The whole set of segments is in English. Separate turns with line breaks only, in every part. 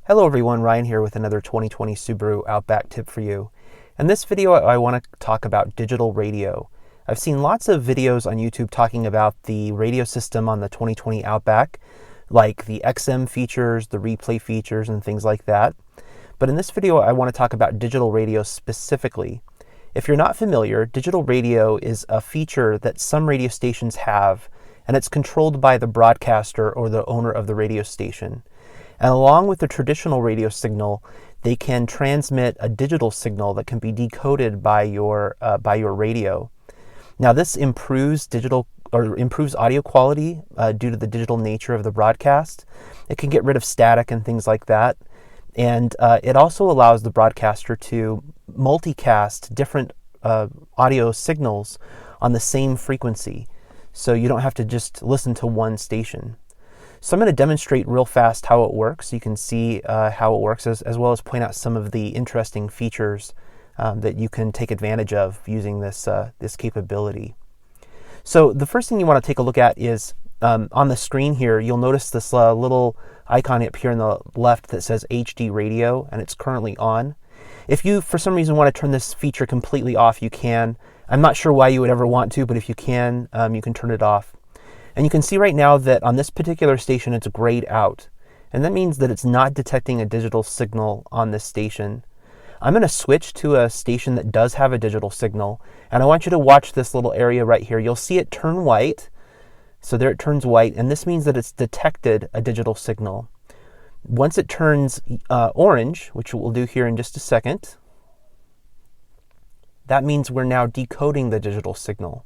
Hello everyone, Ryan here with another 2020 Subaru Outback tip for you. In this video I want to talk about digital radio. I've seen lots of videos on YouTube talking about the radio system on the 2020 Outback, like the XM features, the replay features, and things like that. But in this video I want to talk about digital radio specifically. If you're not familiar, digital radio is a feature that some radio stations have, and it's controlled by the broadcaster or the owner of the radio station. And along with the traditional radio signal, they can transmit a digital signal that can be decoded by your radio. Now, this improves audio quality due to the digital nature of the broadcast. It can get rid of static and things like that, and it also allows the broadcaster to multicast different audio signals on the same frequency, so you don't have to just listen to one station. So I'm going to demonstrate real fast how it works so you can see how it works, as well as point out some of the interesting features that you can take advantage of using this capability. So the first thing you want to take a look at is on the screen here, you'll notice this little icon up here on the left that says HD radio, and it's currently on. If you, for some reason, want to turn this feature completely off, you can. I'm not sure why you would ever want to, but if you can turn it off. And you can see right now that on this particular station, it's grayed out. And that means that it's not detecting a digital signal on this station. I'm going to switch to a station that does have a digital signal. And I want you to watch this little area right here. You'll see it turn white. So there it turns white. And this means that it's detected a digital signal. Once it turns orange, which we'll do here in just a second, that means we're now decoding the digital signal.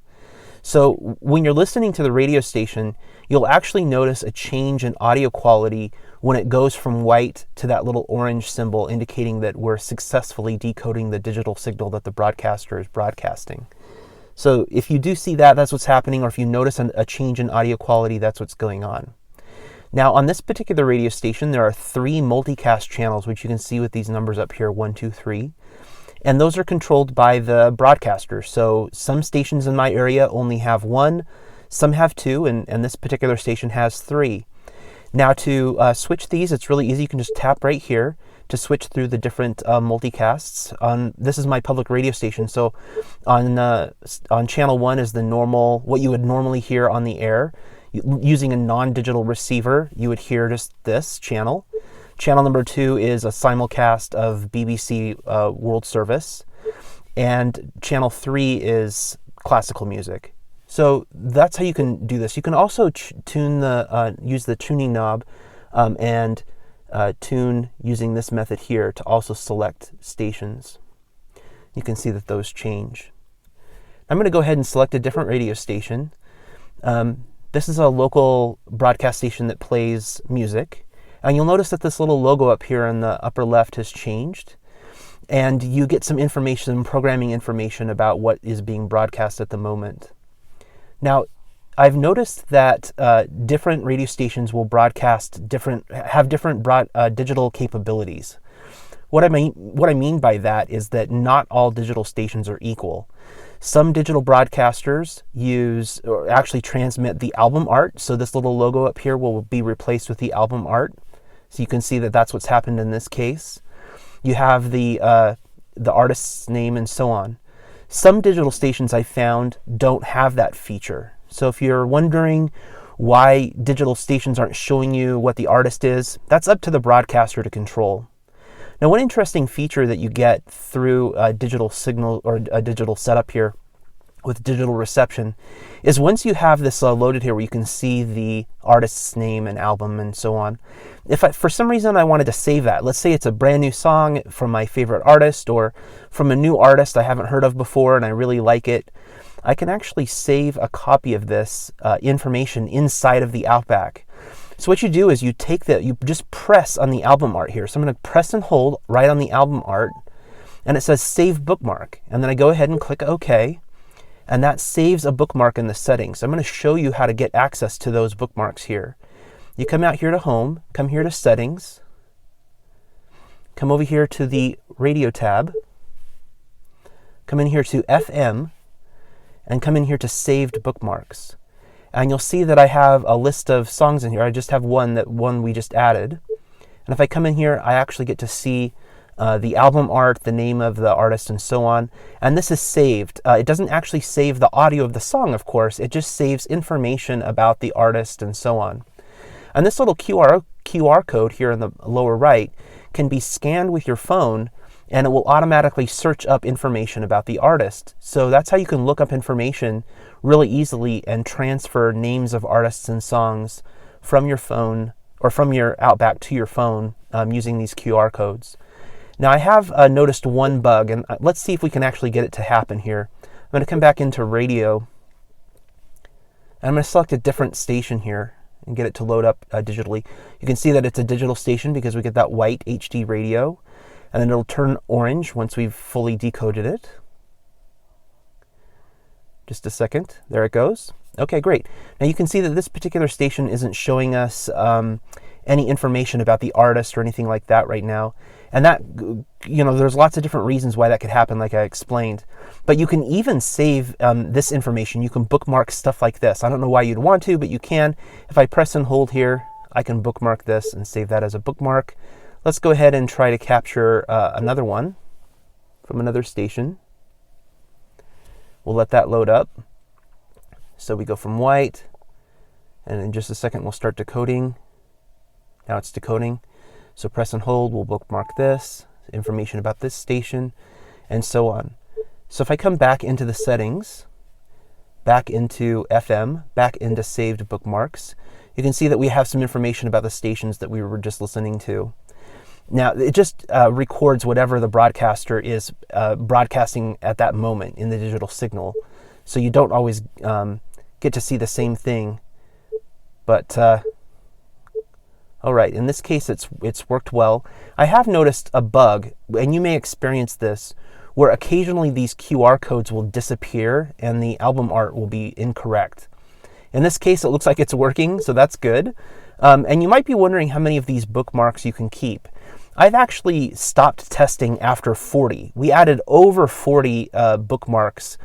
So when you're listening to the radio station, you'll actually notice a change in audio quality when it goes from white to that little orange symbol, indicating that we're successfully decoding the digital signal that the broadcaster is broadcasting. So if you do see that, that's what's happening, or if you notice a change in audio quality, that's what's going on. Now on this particular radio station, there are 3 multicast channels, which you can see with these numbers up here, 1, 2, 3. And those are controlled by the broadcaster. So some stations in my area only have 1, some have 2, and this particular station has 3. Now to switch these, it's really easy. You can just tap right here to switch through the different multicasts. This is my public radio station. So on channel 1 is the normal, what you would normally hear on the air. Using a non-digital receiver, you would hear just this channel. Channel number 2 is a simulcast of BBC World Service, and channel 3 is classical music. So that's how you can do this. You can also use the tuning knob and tune using this method here to also select stations. You can see that those change. I'm going to go ahead and select a different radio station. This is a local broadcast station that plays music. And you'll notice that this little logo up here in the upper left has changed. And you get some information, programming information about what is being broadcast at the moment. Now, I've noticed that different radio stations will have different digital capabilities. What I mean by that is that not all digital stations are equal. Some digital broadcasters use or actually transmit the album art. So this little logo up here will be replaced with the album art. So you can see that that's what's happened in this case. You have the artist's name and so on. Some digital stations I found don't have that feature. So if you're wondering why digital stations aren't showing you what the artist is, that's up to the broadcaster to control. Now, one interesting feature that you get through a digital signal or a digital setup here with digital reception is once you have this loaded here where you can see the artist's name and album and so on, if for some reason I wanted to save that, let's say it's a brand new song from my favorite artist or from a new artist I haven't heard of before and I really like it, I can actually save a copy of this information inside of the Outback. So what you do is you just press on the album art here. So I'm going to press and hold right on the album art, and it says Save Bookmark. And then I go ahead and click OK, and that saves a bookmark in the settings. So I'm going to show you how to get access to those bookmarks here. You come out here to Home, come here to Settings, come over here to the Radio tab, come in here to FM, and come in here to Saved Bookmarks. And you'll see that I have a list of songs in here. I just have one we just added. And if I come in here, I actually get to see the album art, the name of the artist, and so on. And this is saved. It doesn't actually save the audio of the song, of course. It just saves information about the artist and so on. And this little QR code here in the lower right can be scanned with your phone, and it will automatically search up information about the artist. So that's how you can look up information really easily and transfer names of artists and songs from your phone or from your Outback to your phone using these QR codes. Now I have noticed one bug, and let's see if we can actually get it to happen here. I'm going to come back into radio, and I'm going to select a different station here and get it to load up digitally. You can see that it's a digital station because we get that white HD radio, and then it'll turn orange once we've fully decoded it. Just a second. There it goes. Okay, great. Now you can see that this particular station isn't showing us any information about the artist or anything like that right now. And that, there's lots of different reasons why that could happen, like I explained. But you can even save this information. You can bookmark stuff like this. I don't know why you'd want to, but you can. If I press and hold here, I can bookmark this and save that as a bookmark. Let's go ahead and try to capture another one from another station. We'll let that load up. So we go from white, and in just a second we'll start decoding. Now it's decoding. So press and hold, we'll bookmark this, information about this station, and so on. So if I come back into the settings, back into FM, back into saved bookmarks, you can see that we have some information about the stations that we were just listening to. Now, it just records whatever the broadcaster is broadcasting at that moment in the digital signal. So you don't always get to see the same thing. But, all right, in this case, it's worked well. I have noticed a bug, and you may experience this, where occasionally these QR codes will disappear and the album art will be incorrect. In this case, it looks like it's working, so that's good. And you might be wondering how many of these bookmarks you can keep. I've actually stopped testing after 40. We added over 40 bookmarks,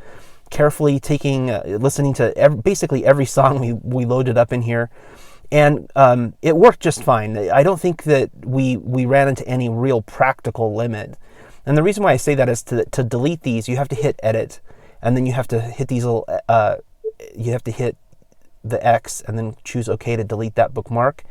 carefully listening to basically every song we loaded up in here. And it worked just fine. I don't think that we ran into any real practical limit. And the reason why I say that is to delete these, you have to hit edit, and then you have to hit these little, you have to hit the X and then choose OK to delete that bookmark.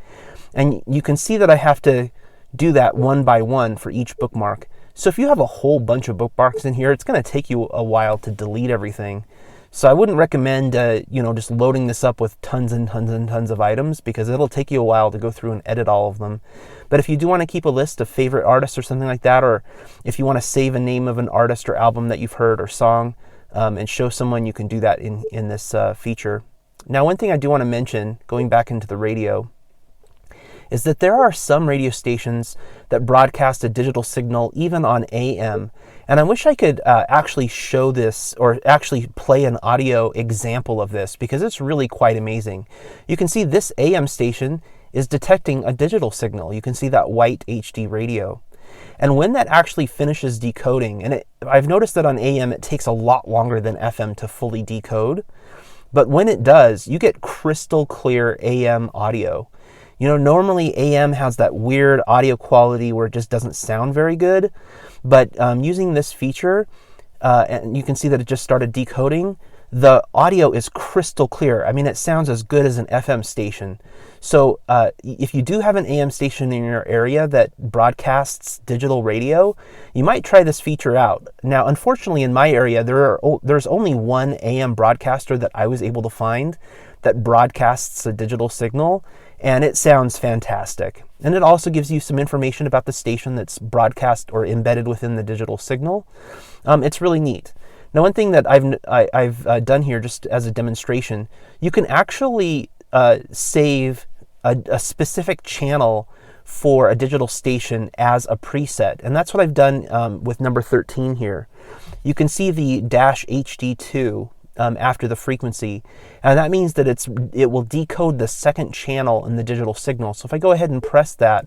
And you can see that I have to do that one by one for each bookmark. So if you have a whole bunch of bookmarks in here, it's going to take you a while to delete everything. So I wouldn't recommend, just loading this up with tons and tons and tons of items, because it'll take you a while to go through and edit all of them. But if you do want to keep a list of favorite artists or something like that, or if you want to save a name of an artist or album that you've heard or song and show someone, you can do that in this feature. Now, one thing I do want to mention, going back into the radio, is that there are some radio stations that broadcast a digital signal even on AM. And I wish I could actually show this, or actually play an audio example of this, because it's really quite amazing. You can see this AM station is detecting a digital signal. You can see that white HD radio. And when that actually finishes decoding, and I've noticed that on AM it takes a lot longer than FM to fully decode, but when it does, you get crystal clear AM audio. Normally AM has that weird audio quality where it just doesn't sound very good, but using this feature, and you can see that it just started decoding, the audio is crystal clear. I mean, it sounds as good as an FM station. So if you do have an AM station in your area that broadcasts digital radio, you might try this feature out. Now, unfortunately, in my area, there's only one AM broadcaster that I was able to find that broadcasts a digital signal, and it sounds fantastic. And it also gives you some information about the station that's broadcast or embedded within the digital signal. It's really neat. Now, one thing that I've done here, just as a demonstration, you can actually save a specific channel for a digital station as a preset, and that's what I've done with number 13 here. You can see the -HD2 after the frequency, and that means that it will decode the second channel in the digital signal. So if I go ahead and press that,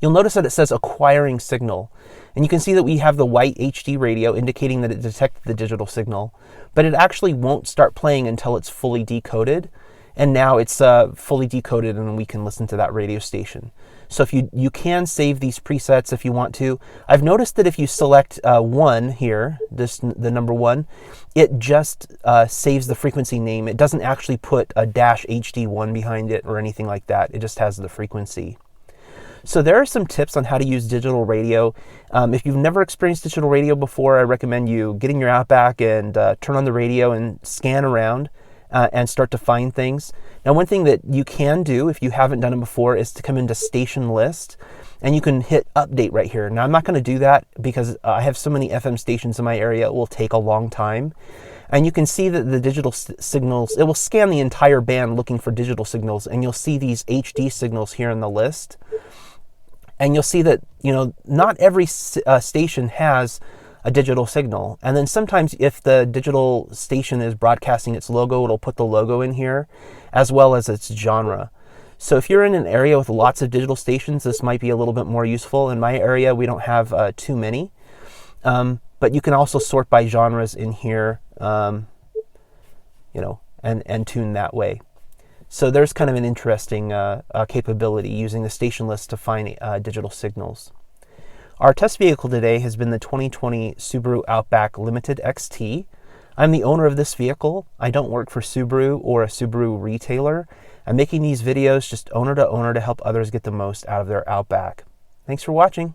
you'll notice that it says acquiring signal, and you can see that we have the white HD radio indicating that it detected the digital signal, but it actually won't start playing until it's fully decoded. And now it's fully decoded, and we can listen to that radio station. So if you can save these presets if you want to. I've noticed that if you select 1 here, the number 1, it just saves the frequency name. It doesn't actually put a -HD1 behind it or anything like that. It just has the frequency. So there are some tips on how to use digital radio. If you've never experienced digital radio before, I recommend you getting your Outback and turn on the radio and scan around and start to find things. Now, one thing that you can do if you haven't done it before is to come into Station List, and you can hit Update right here. Now, I'm not going to do that because I have so many FM stations in my area, it will take a long time. And you can see that the digital signals, it will scan the entire band looking for digital signals, and you'll see these HD signals here in the list. And you'll see that, not every station has a digital signal. And then sometimes if the digital station is broadcasting its logo, it'll put the logo in here as well as its genre. So if you're in an area with lots of digital stations, this might be a little bit more useful. In my area, we don't have too many. But you can also sort by genres in here, and tune that way. So there's kind of an interesting capability using the station list to find digital signals. Our test vehicle today has been the 2020 Subaru Outback Limited XT. I'm the owner of this vehicle. I don't work for Subaru or a Subaru retailer. I'm making these videos just owner to owner to help others get the most out of their Outback. Thanks for watching.